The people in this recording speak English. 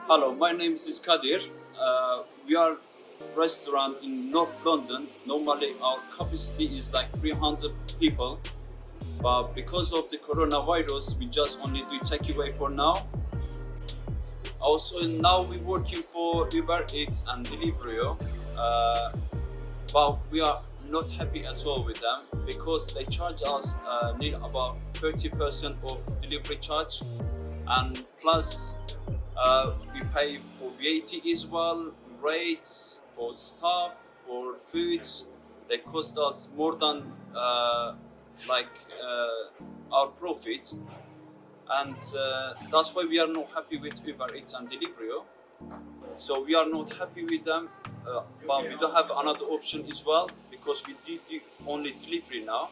Hello, my name is Kadir. We are restaurant in North London. Normally our capacity is like 300 people, but because of the coronavirus, we just only do takeaway for now. Also now we're working for Uber Eats and Deliveroo, but we are not happy at all with them because they charge us near about 30% of delivery charge, and plus we pay for VAT as well, rates for staff, for foods. They cost us more than like our profit, and that's why we are not happy with Uber Eats and Deliveroo. So we are not happy with them, but we don't have another option as well because we did the only delivery now.